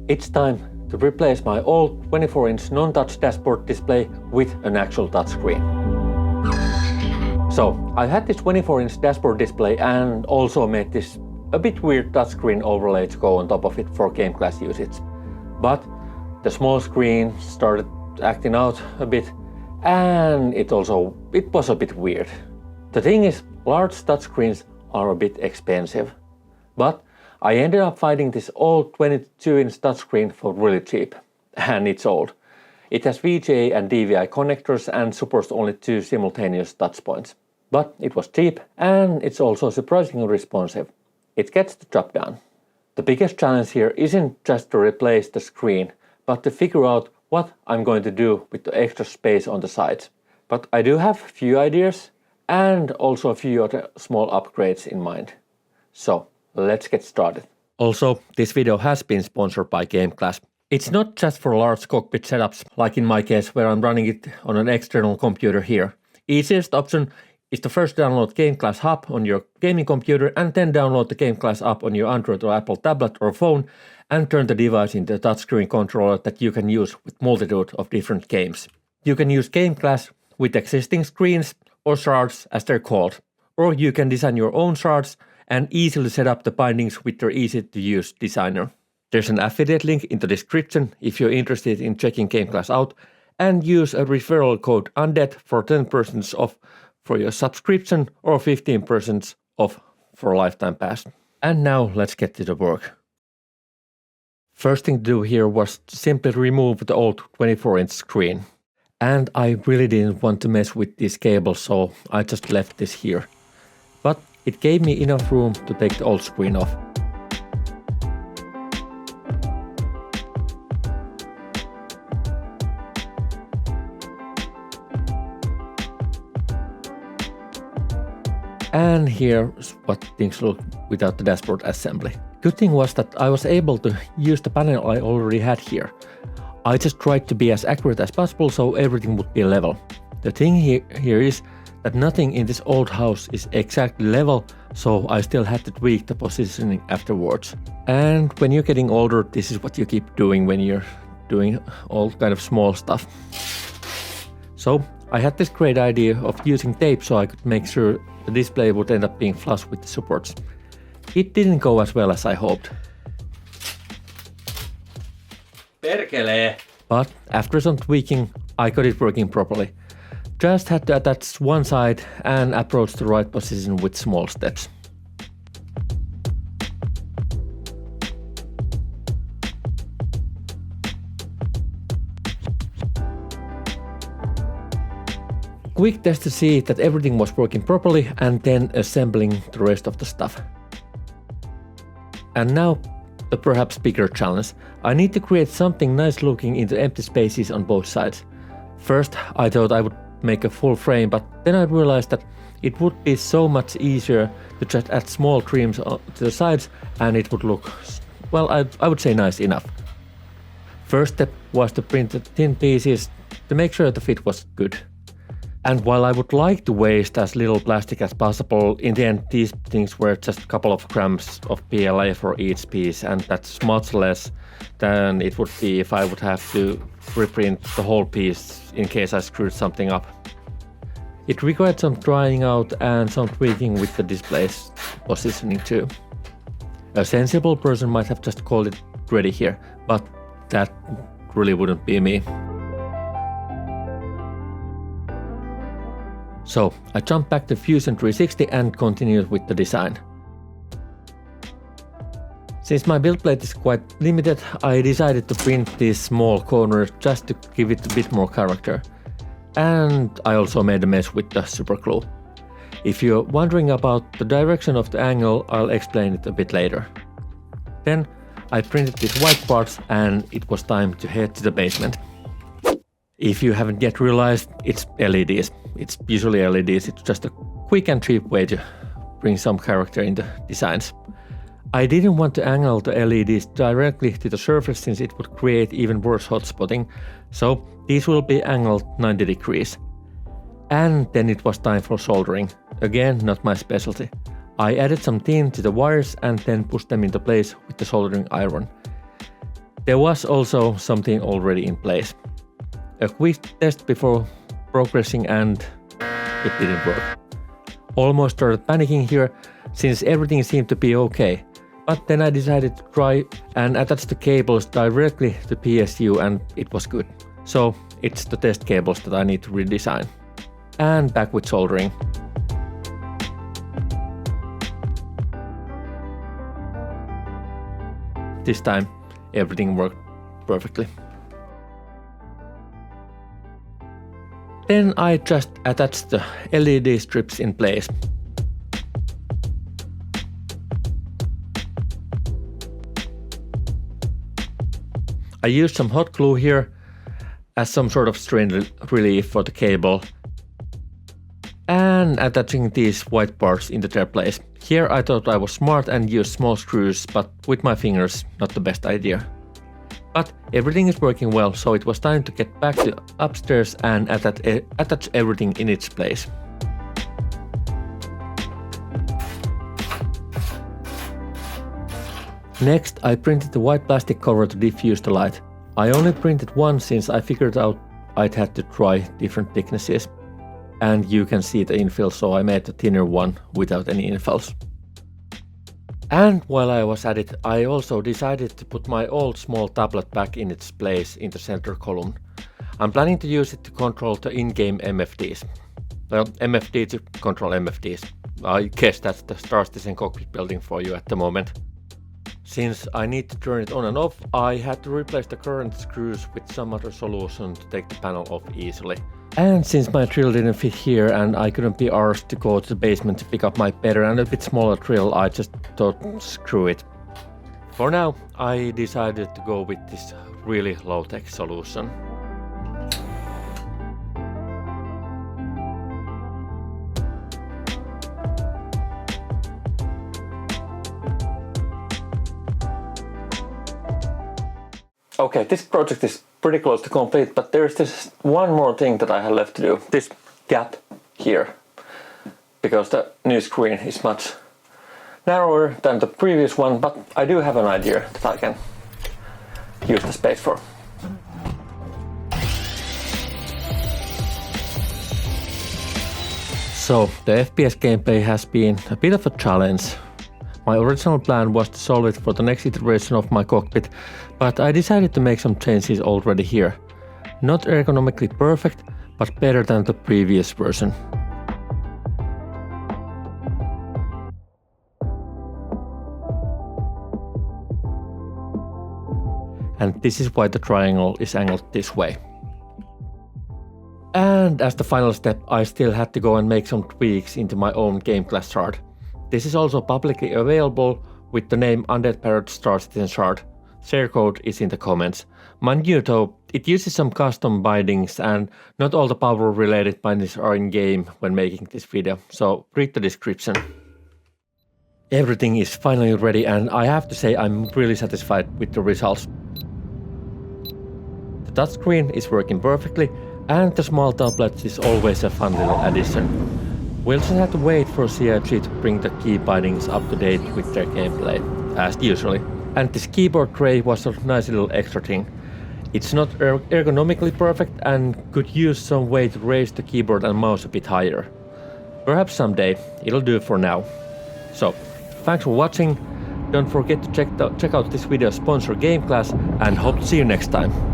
It's time to replace my old 24-inch non-touch dashboard display with an actual touchscreen. So I had this 24-inch dashboard display and also made this a bit weird touchscreen overlay to go on top of it for game class usage. But the small screen started acting out a bit and it was a bit weird. The thing is, large touchscreens are a bit expensive, but I ended up finding this old 22-inch touchscreen for really cheap, and it's old. It has VGA and DVI connectors and supports only 2 simultaneous touch points. But it was cheap and it's also surprisingly responsive. It gets the job done. The biggest challenge here isn't just to replace the screen, but to figure out what I'm going to do with the extra space on the sides. But I do have a few ideas and also a few other small upgrades in mind. So let's get started. Also, this video has been sponsored by Game Class. It's not just for large cockpit setups, like in my case where I'm running it on an external computer here. Easiest option is to first download Game Class Hub on your gaming computer and then download the Game Class app on your Android or Apple tablet or phone and turn the device into a touchscreen controller that you can use with multitude of different games. You can use Game Class with existing screens or shards as they're called, or you can design your own shards and easily set up the bindings with their easy-to-use designer. There's an affiliate link in the description if you're interested in checking Game Class out, and use a referral code UNDEAD for 10% off for your subscription or 15% off for a lifetime pass. And now let's get to the work. First thing to do here was to simply remove the old 24-inch screen. And I really didn't want to mess with these cables, so I just left this here. But it gave me enough room to take the old screen off. And here's what things look without the dashboard assembly. Good thing was that I was able to use the panel I already had here. I just tried to be as accurate as possible so everything would be level. The thing here is that nothing in this old house is exactly level, so I still had to tweak the positioning afterwards. And when you're getting older, this is what you keep doing when you're doing all kind of small stuff. So I had this great idea of using tape so I could make sure the display would end up being flush with the supports. It didn't go as well as I hoped. Perkele! But after some tweaking, I got it working properly. Just had to attach one side and approach the right position with small steps. Quick test to see that everything was working properly and then assembling the rest of the stuff. And now, the perhaps bigger challenge. I need to create something nice looking in the empty spaces on both sides. First, I thought I would make a full frame, but then I realized that it would be so much easier to just add small trims to the sides and it would look, well, I would say nice enough. First step was to print the thin pieces to make sure the fit was good. And while I would like to waste as little plastic as possible, in the end these things were just a couple of grams of PLA for each piece, and that's much less than it would be if I would have to reprint the whole piece in case I screwed something up. It required some drying out and some tweaking with the display's positioning too. A sensible person might have just called it ready here, but that really wouldn't be me. So I jumped back to Fusion 360 and continued with the design. Since my build plate is quite limited, I decided to print these small corners just to give it a bit more character. And I also made a mess with the superglue. If you're wondering about the direction of the angle, I'll explain it a bit later. Then I printed these white parts and it was time to head to the basement. If you haven't yet realized, it's LEDs. It's usually LEDs, it's just a quick and cheap way to bring some character in the designs. I didn't want to angle the LEDs directly to the surface since it would create even worse hot spotting, so these will be angled 90 degrees. And then it was time for soldering. Again, not my specialty. I added some tin to the wires and then pushed them into place with the soldering iron. There was also something already in place. A quick test before progressing and it didn't work. Almost started panicking here since everything seemed to be okay. But then I decided to try and attach the cables directly to PSU and it was good. So it's the test cables that I need to redesign. And back with soldering. This time everything worked perfectly. Then I just attached the LED strips in place. I used some hot glue here as some sort of strain relief for the cable and attaching these white parts into their place. Here I thought I was smart and used small screws, but with my fingers not the best idea. But everything is working well, so it was time to get back to upstairs and attach everything in its place. Next, I printed the white plastic cover to diffuse the light. I only printed one since I figured out I'd had to try different thicknesses. And you can see the infill, so I made a thinner one without any infills. And while I was at it, I also decided to put my old small tablet back in its place in the center column. I'm planning to use it to control the in-game MFDs. Well, MFD to control MFDs. I guess that's the Star Citizen cockpit building for you at the moment. Since I need to turn it on and off, I had to replace the current screws with some other solution to take the panel off easily. And since my drill didn't fit here and I couldn't be arsed to go to the basement to pick up my better and a bit smaller drill, I just thought screw it. For now, I decided to go with this really low-tech solution. Okay, this project is pretty close to complete, but there's this one more thing that I have left to do. This gap here. Because the new screen is much narrower than the previous one, but I do have an idea that I can use the space for. So, the FPS gameplay has been a bit of a challenge. My original plan was to solve it for the next iteration of my cockpit, but I decided to make some changes already here. Not ergonomically perfect, but better than the previous version. And this is why the triangle is angled this way. And as the final step, I still had to go and make some tweaks into my own game class shard. This is also publicly available with the name Undead Parrot Star Citizen shard. Share code is in the comments. Mind you though, it uses some custom bindings and not all the power related bindings are in game when making this video, so read the description. Everything is finally ready and I have to say I'm really satisfied with the results. The touchscreen is working perfectly and the small tablet is always a fun little addition. We'll just have to wait for CIG to bring the key bindings up to date with their gameplay, as usually. And this keyboard tray was a nice little extra thing. It's not ergonomically perfect and could use some way to raise the keyboard and mouse a bit higher. Perhaps someday, it'll do for now. So, thanks for watching, don't forget to check out this video's sponsor Game Class and hope to see you next time.